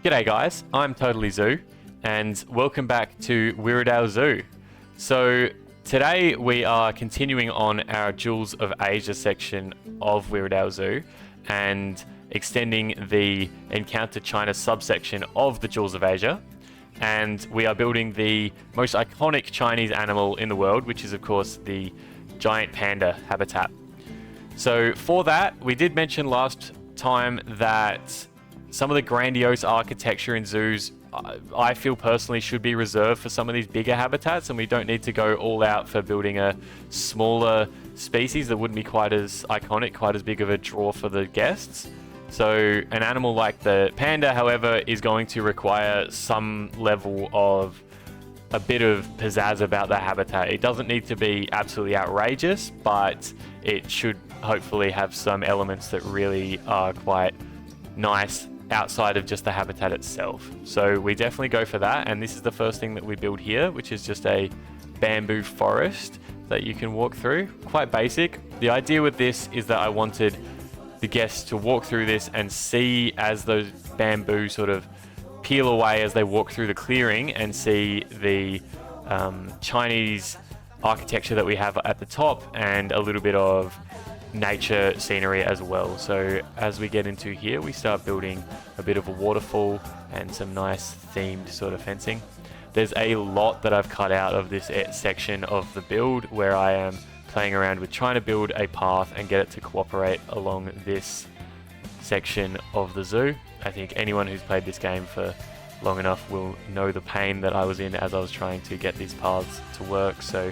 G'day guys, I'm Totally Zoo, and welcome back to Wirradale Zoo. So today we are continuing on our Jewels of Asia section of Wirradale Zoo and extending the Encounter China subsection of the Jewels of Asia. And we are building the most iconic Chinese animal in the world, which is of course the Giant Panda habitat. So for that, we did mention last time that some of the grandiose architecture in zoos, I feel personally, should be reserved for some of these bigger habitats, and we don't need to go all out for building a smaller species that wouldn't be quite as iconic, quite as big of a draw for the guests. So an animal like the panda, however, is going to require some level of a bit of pizzazz about the habitat. It doesn't need to be absolutely outrageous, but it should hopefully have some elements that really are quite nice outside of just the habitat itself. So we definitely go for that, and this is the first thing that we build here, which is just a bamboo forest that you can walk through. Quite basic. The idea with this is that I wanted the guests to walk through this and see as those bamboo sort of peel away as they walk through the clearing and see the Chinese architecture that we have at the top and a little bit of nature scenery as well. So as we get into here, we start building a bit of a waterfall and some nice themed sort of fencing. There's a lot that I've cut out of this section of the build where I am playing around with trying to build a path and get it to cooperate along this section of the zoo. I think anyone who's played this game for long enough will know the pain that I was in as I was trying to get these paths to work. So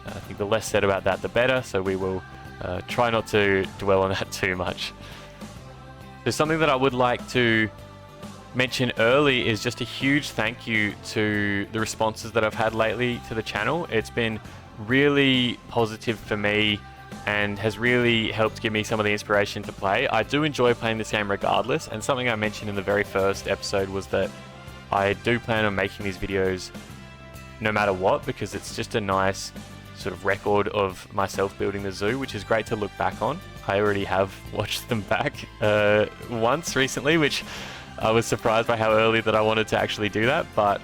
I think the less said about that, the better. So we will try not to dwell on that too much. So something that I would like to mention early is just a huge thank you to the responses that I've had lately to the channel. It's been really positive for me and has really helped give me some of the inspiration to play. I do enjoy playing this game regardless, and something I mentioned in the very first episode was that I do plan on making these videos no matter what, because it's just a nice sort of record of myself building the zoo, which is great to look back on. I already have watched them back once recently, which I was surprised by how early that I wanted to actually do that, but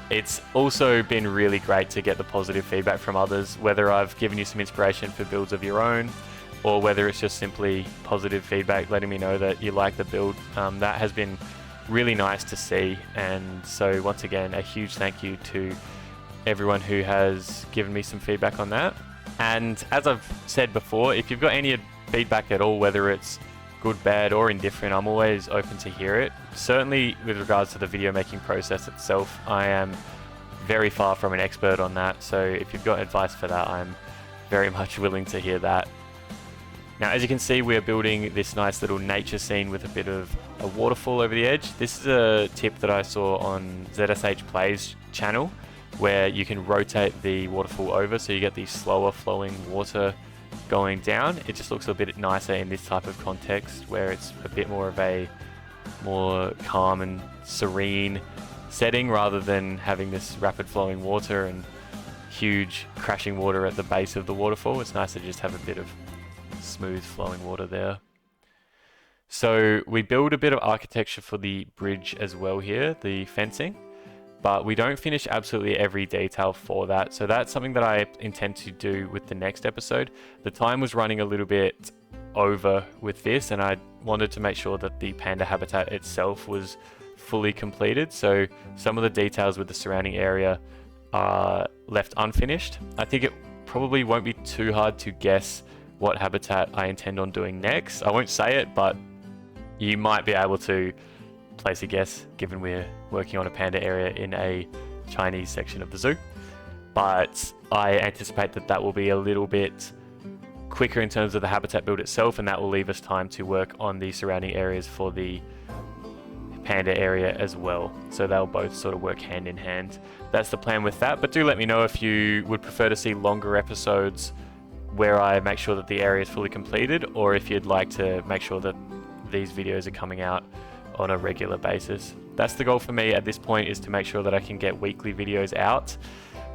it's also been really great to get the positive feedback from others, whether I've given you some inspiration for builds of your own, or whether it's just simply positive feedback letting me know that you like the build. That has been really nice to see, and so once again, a huge thank you to everyone who has given me some feedback on that. And as I've said before, if you've got any feedback at all, whether it's good, bad, or indifferent, I'm always open to hear it. Certainly with regards to the video making process itself, I am very far from an expert on that, so if you've got advice for that, I'm very much willing to hear that. Now, as you can see, we're building this nice little nature scene with a bit of a waterfall over the edge. This is a tip that I saw on ZSH Plays channel, where you can rotate the waterfall over so you get the slower flowing water going down. It just looks a bit nicer in this type of context where it's a bit more of a more calm and serene setting rather than having this rapid flowing water and huge crashing water at the base of the waterfall. It's nice to just have a bit of smooth flowing water there. So we build a bit of architecture for the bridge as well here, the fencing, but we don't finish absolutely every detail for that. So that's something that I intend to do with the next episode. The time was running a little bit over with this, and I wanted to make sure that the panda habitat itself was fully completed. So some of the details with the surrounding area are left unfinished. I think it probably won't be too hard to guess what habitat I intend on doing next. I won't say it, but you might be able to place a guess, given we're working on a panda area in a Chinese section of the zoo. But I anticipate that that will be a little bit quicker in terms of the habitat build itself, and that will leave us time to work on the surrounding areas for the panda area as well. So they'll both sort of work hand in hand. That's the plan with that, but do let me know if you would prefer to see longer episodes where I make sure that the area is fully completed, or if you'd like to make sure that these videos are coming out on a regular basis. That's the goal for me at this point, is to make sure that I can get weekly videos out.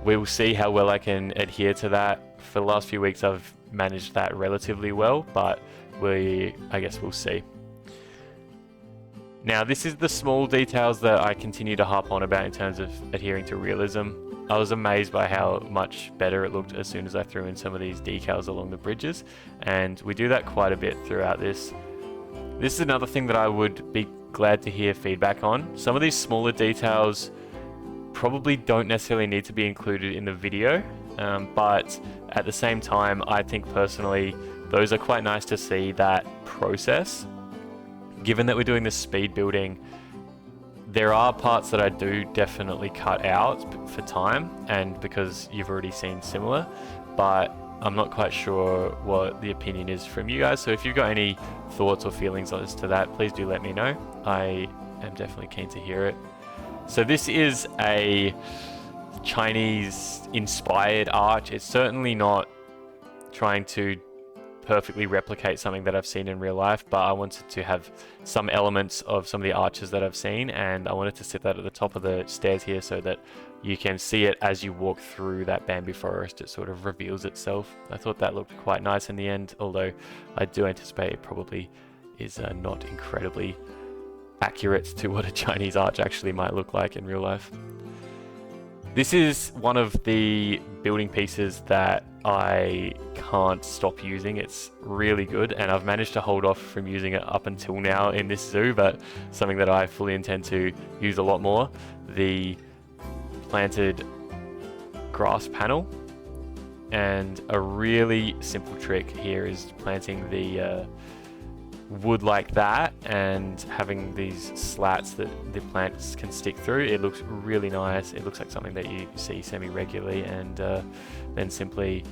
We will see how well I can adhere to that. For the last few weeks I've managed that relatively well, but I guess we'll see. Now, this is the small details that I continue to harp on about in terms of adhering to realism. I was amazed by how much better it looked as soon as I threw in some of these decals along the bridges, and we do that quite a bit throughout this. This is another thing that I would be glad to hear feedback on. Some of these smaller details probably don't necessarily need to be included in the video, but at the same time, I think personally, those are quite nice to see that process. Given that we're doing this speed building, there are parts that I do definitely cut out for time and because you've already seen similar, but I'm not quite sure what the opinion is from you guys. So if you've got any thoughts or feelings as to that, please do let me know. I am definitely keen to hear it. So this is a Chinese inspired arch. It's certainly not trying to perfectly replicate something that I've seen in real life, but I wanted to have some elements of some of the arches that I've seen, and I wanted to sit that at the top of the stairs here so that you can see it as you walk through that bamboo forest. It sort of reveals itself. I thought that looked quite nice in the end, although I do anticipate it probably is not incredibly accurate to what a Chinese arch actually might look like in real life. This is one of the building pieces that I can't stop using. It's really good, and I've managed to hold off from using it up until now in this zoo, but something that I fully intend to use a lot more. The planted grass panel, and a really simple trick here is planting the wood like that and having these slats that the plants can stick through. It looks really nice. It looks like something that you see semi-regularly, and then simply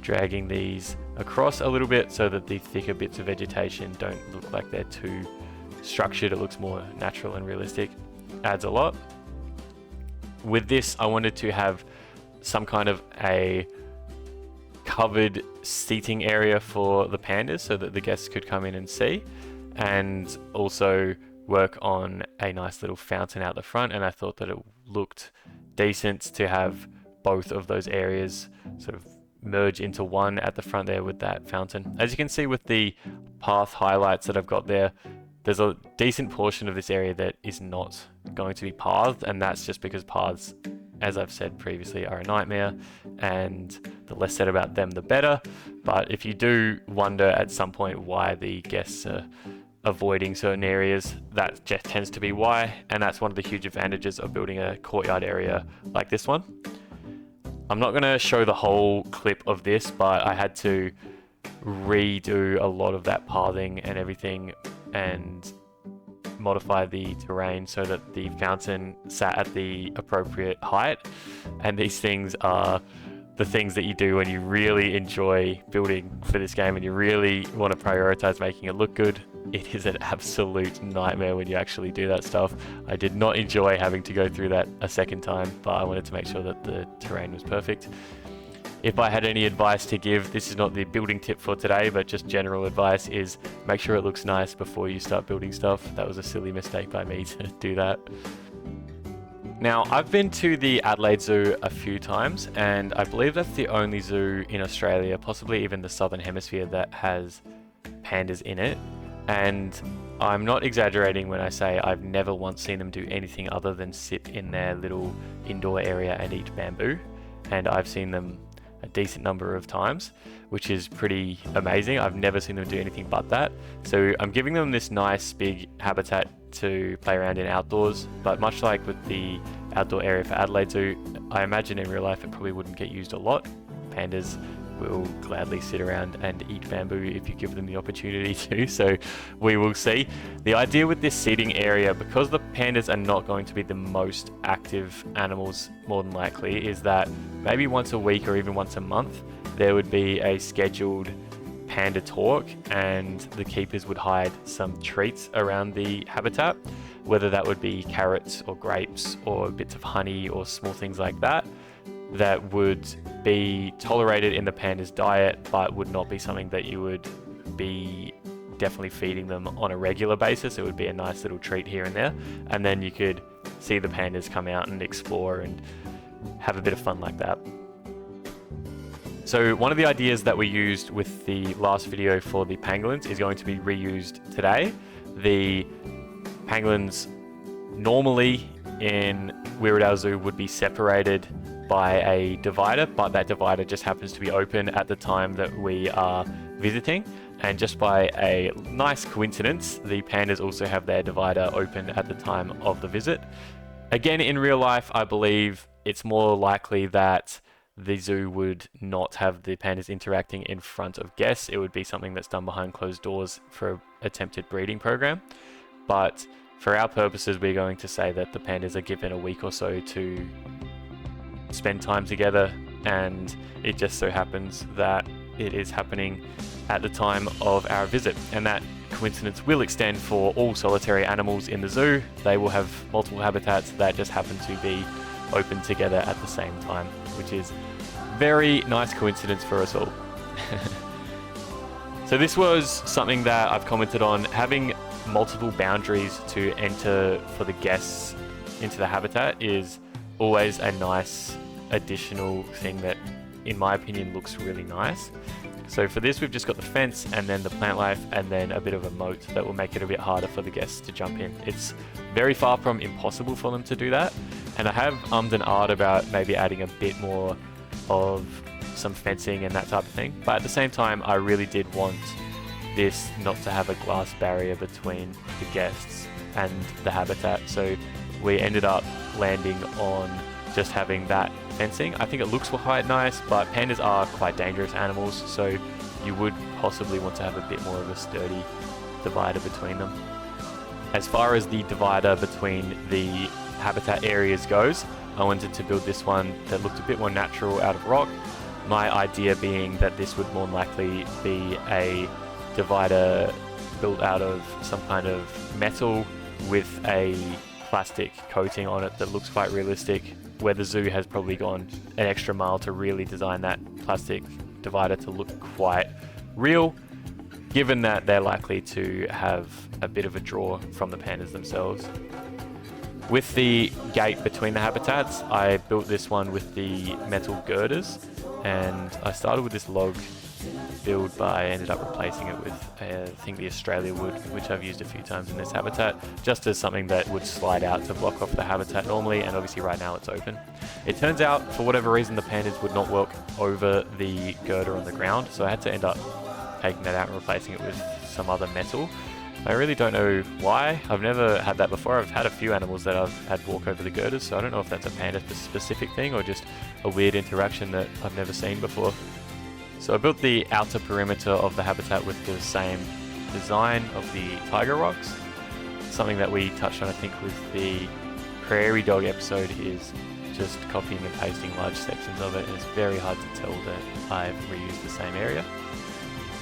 dragging these across a little bit so that the thicker bits of vegetation don't look like they're too structured. It looks more natural and realistic. Adds a lot. With this, I wanted to have some kind of a covered seating area for the pandas so that the guests could come in and see, and also work on a nice little fountain out the front. And I thought that it looked decent to have both of those areas sort of merge into one at the front there with that fountain. As you can see with the path highlights that I've got there, there's a decent portion of this area that is not going to be pathed, and that's just because paths, as I've said previously, are a nightmare, and the less said about them, the better. But if you do wonder at some point why the guests are avoiding certain areas, that just tends to be why, and that's one of the huge advantages of building a courtyard area like this one. I'm not going to show the whole clip of this, but I had to redo a lot of that pathing and everything and modify the terrain so that the fountain sat at the appropriate height. And these things are the things that you do when you really enjoy building for this game and you really want to prioritize making it look good. It is an absolute nightmare when you actually do that stuff. I did not enjoy having to go through that a second time, but I wanted to make sure that the terrain was perfect. If I had any advice to give, this is not the building tip for today, but just general advice, is make sure it looks nice before you start building stuff. That was a silly mistake by me to do that. Now, I've been to the Adelaide Zoo a few times, and I believe that's the only zoo in Australia, possibly even the Southern Hemisphere, that has pandas in it. And I'm not exaggerating when I say I've never once seen them do anything other than sit in their little indoor area and eat bamboo. And I've seen them a decent number of times, which is pretty amazing. I've never seen them do anything but that. So I'm giving them this nice big habitat to play around in outdoors, but much like with the outdoor area for Adelaide Zoo, I imagine in real life it probably wouldn't get used a lot. Pandas will gladly sit around and eat bamboo if you give them the opportunity to, so we will see. The idea with this seating area, because the pandas are not going to be the most active animals more than likely, is that maybe once a week or even once a month there would be a scheduled panda talk, and the keepers would hide some treats around the habitat, whether that would be carrots or grapes or bits of honey or small things like that, that would be tolerated in the panda's diet, but would not be something that you would be definitely feeding them on a regular basis. It would be a nice little treat here and there, and then you could see the pandas come out and explore and have a bit of fun like that. So one of the ideas that we used with the last video for the pangolins is going to be reused today. The Pangolins normally in Wirradale Zoo would be separated by a divider, but that divider just happens to be open at the time that we are visiting. And just by a nice coincidence, the pandas also have their divider open at the time of the visit. Again, in real life, I believe it's more likely that the zoo would not have the pandas interacting in front of guests. It would be something that's done behind closed doors for an attempted breeding program. But for our purposes, we're going to say that the pandas are given a week or so to spend time together, and it just so happens that it is happening at the time of our visit, and that coincidence will extend for all solitary animals in the zoo. They will have multiple habitats that just happen to be open together at the same time, which is very nice coincidence for us all. So this was something that I've commented on. Having multiple boundaries to enter for the guests into the habitat is always a nice additional thing that, in my opinion, looks really nice. So for this, we've just got the fence and then the plant life and then a bit of a moat that will make it a bit harder for the guests to jump in. It's very far from impossible for them to do that. And I have ummed and ahed about maybe adding a bit more of some fencing and that type of thing. But at the same time, I really did want this not to have a glass barrier between the guests and the habitat. So we ended up landing on just having that fencing. I think it looks quite nice, but pandas are quite dangerous animals, so you would possibly want to have a bit more of a sturdy divider between them. As far as the divider between the habitat areas goes, I wanted to build this one that looked a bit more natural out of rock. My idea being that this would more likely be a divider built out of some kind of metal with a plastic coating on it that looks quite realistic, where the zoo has probably gone an extra mile to really design that plastic divider to look quite real, given that they're likely to have a bit of a draw from the pandas themselves. With the gate between the habitats, I built this one with the metal girders, and I started with this log build, but I ended up replacing it with I think the Australia wood, which I've used a few times in this habitat, just as something that would slide out to block off the habitat normally, and obviously right now it's open. It turns out, for whatever reason, the pandas would not walk over the girder on the ground, so I had to end up taking that out and replacing it with some other metal. I really don't know why. I've never had that before. I've had a few animals that I've had walk over the girders, so I don't know if that's a panda specific thing or just a weird interaction that I've never seen before. So I built the outer perimeter of the habitat with the same design of the tiger rocks. Something that we touched on, I think, with the prairie dog episode is just copying and pasting large sections of it, and it's very hard to tell that I've reused the same area.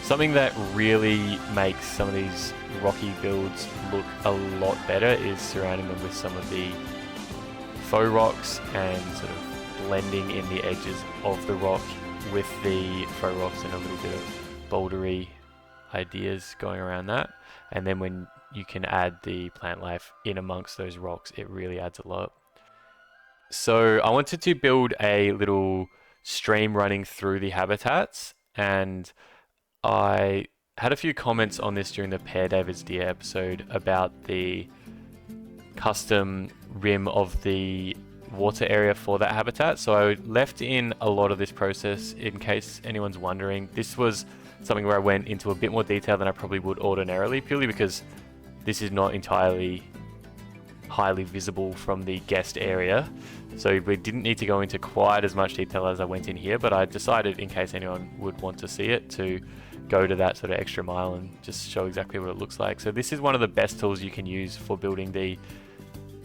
Something that really makes some of these rocky builds look a lot better is surrounding them with some of the faux rocks and sort of blending in the edges of the rock with the faux rocks and a little bit of bouldery ideas going around that. And then when you can add the plant life in amongst those rocks, it really adds a lot. So I wanted to build a little stream running through the habitats, and I had a few comments on this during the Pear David's Deer episode about the custom rim of the water area for that habitat. So I left in a lot of this process in case anyone's wondering. This was something where I went into a bit more detail than I probably would ordinarily, purely because this is not entirely highly visible from the guest area. So we didn't need to go into quite as much detail as I went in here, but I decided, in case anyone would want to see it, to go to that sort of extra mile and just show exactly what it looks like. So this is one of the best tools you can use for building the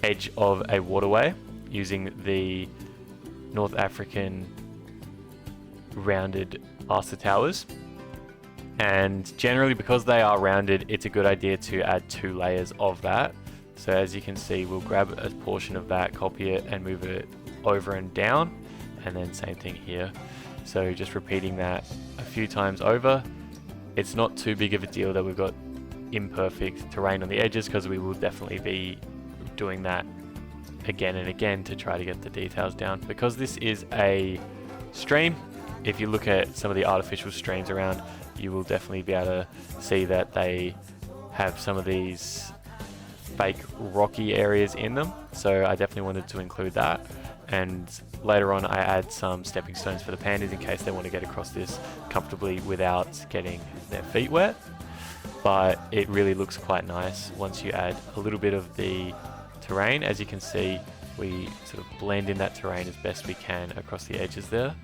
edge of a waterway, using the North African rounded plaster towers. And generally, because they are rounded, it's a good idea to add 2 layers of that. So as you can see, we'll grab a portion of that, copy it, and move it over and down, and then same thing here. So just repeating that a few times over. It's not too big of a deal that we've got imperfect terrain on the edges, because we will definitely be doing that again and again to try to get the details down. Because this is a stream, if you look at some of the artificial streams around, you will definitely be able to see that they have some of these fake rocky areas in them, so I definitely wanted to include that. And later on I add some stepping stones for the pandas in case they want to get across this comfortably without getting their feet wet. But it really looks quite nice once you add a little bit of the terrain. As you can see, we sort of blend in that terrain as best we can across the edges there.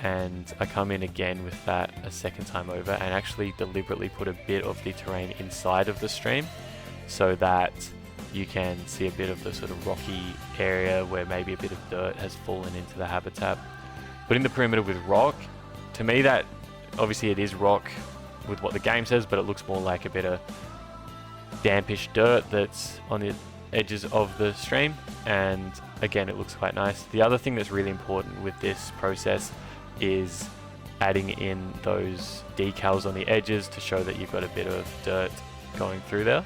And I come in again with that a second time over and actually deliberately put a bit of the terrain inside of the stream so that you can see a bit of the sort of rocky area where maybe a bit of dirt has fallen into the habitat. Putting the perimeter with rock, to me that obviously it is rock with what the game says, but it looks more like a bit of dampish dirt that's on the edges of the stream, and again it looks quite nice. The other thing that's really important with this process is adding in those decals on the edges to show that you've got a bit of dirt going through there,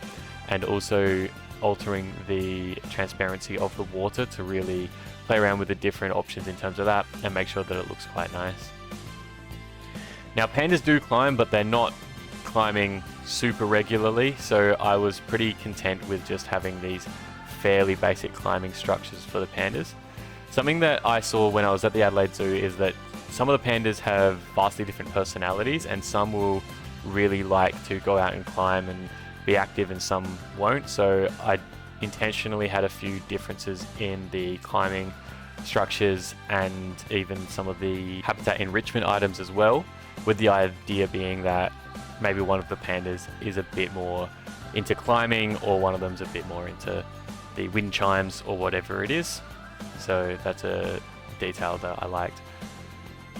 and also altering the transparency of the water to really play around with the different options in terms of that and make sure that it looks quite nice. Now pandas do climb, but they're not climbing super regularly, so I was pretty content with just having these fairly basic climbing structures for the pandas. Something that I saw when I was at the Adelaide Zoo is that some of the pandas have vastly different personalities, and some will really like to go out and climb and be active and some won't. So I intentionally had a few differences in the climbing structures and even some of the habitat enrichment items as well, with the idea being that maybe one of the pandas is a bit more into climbing or one of them's a bit more into the wind chimes or whatever it is. So that's a detail that I liked.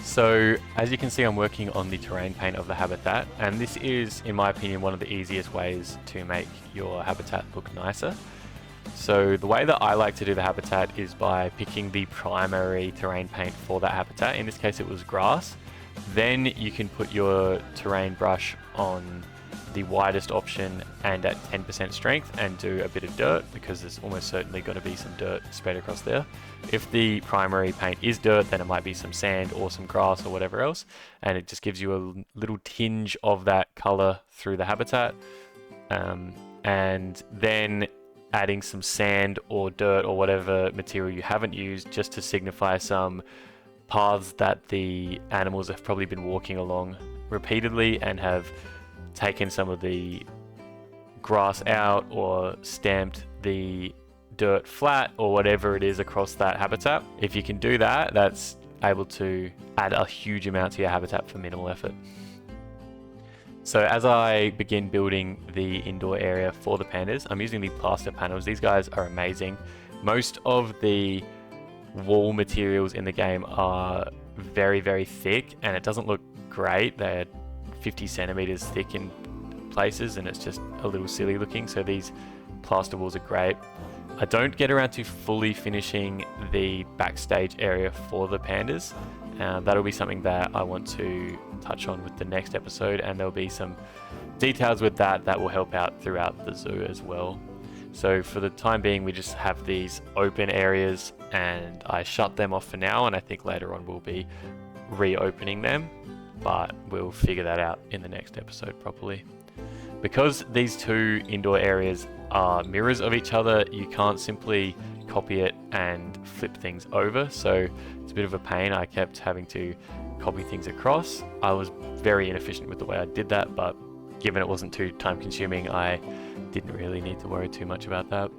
So as you can see, I'm working on the terrain paint of the habitat, and this is, in my opinion, one of the easiest ways to make your habitat look nicer. So the way that I like to do the habitat is by picking the primary terrain paint for that habitat. In this case it was grass. Then you can put your terrain brush on the widest option and at 10% strength and do a bit of dirt, because there's almost certainly going to be some dirt spread across there. If the primary paint is dirt, then it might be some sand or some grass or whatever else, and it just gives you a little tinge of that color through the habitat. And then adding some sand or dirt or whatever material you haven't used, just to signify some paths that the animals have probably been walking along repeatedly and have taken some of the grass out or stamped the dirt flat or whatever it is across that habitat. If you can do that, that's able to add a huge amount to your habitat for minimal effort. So as I begin building the indoor area for the pandas, I'm using the plaster panels. These guys are amazing. Most of the wall materials in the game are very, very thick, and it doesn't look great. They're 50 centimeters thick in places, and it's just a little silly looking. So these plaster walls are great. I don't get around to fully finishing the backstage area for the pandas. That'll be something that I want to touch on with the next episode, and there'll be some details with that that will help out throughout the zoo as well. So for the time being, we just have these open areas, and I shut them off for now, and I think later on we'll be reopening them, but we'll figure that out in the next episode properly. Because these two indoor areas are mirrors of each other, you can't simply copy it and flip things over, so it's a bit of a pain. I kept having to copy things across. I was very inefficient with the way I did that, but given it wasn't too time consuming, I didn't really need to worry too much about that.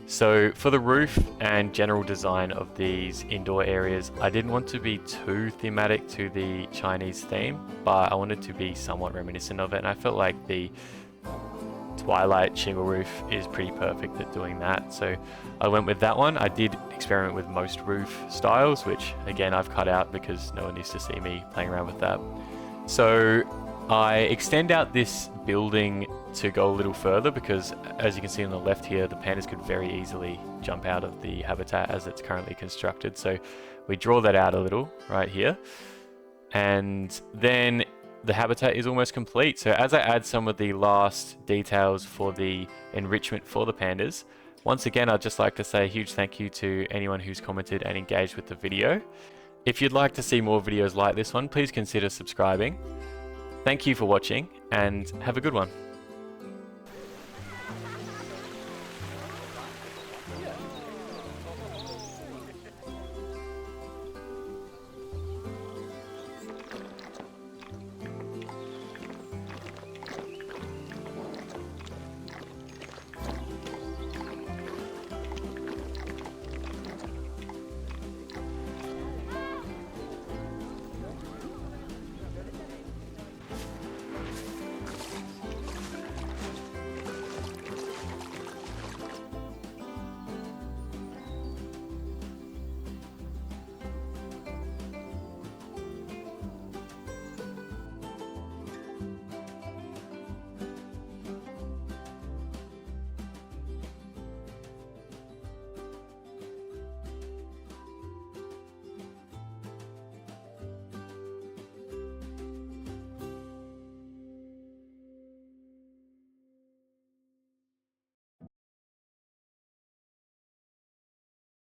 So for the roof and general design of these indoor areas, I didn't want to be too thematic to the Chinese theme, but I wanted to be somewhat reminiscent of it, and I felt like the Twilight shingle roof is pretty perfect at doing that, so I went with that one. I did experiment with most roof styles, which again I've cut out because no one needs to see me playing around with that. So I extend out this building to go a little further, because as you can see on the left here, the pandas could very easily jump out of the habitat as it's currently constructed. So we draw that out a little right here, and then the habitat is almost complete. So as I add some of the last details for the enrichment for the pandas, once again I'd just like to say a huge thank you to anyone who's commented and engaged with the video. If you'd like to see more videos like this one, please consider subscribing. Thank you for watching, and have a good one.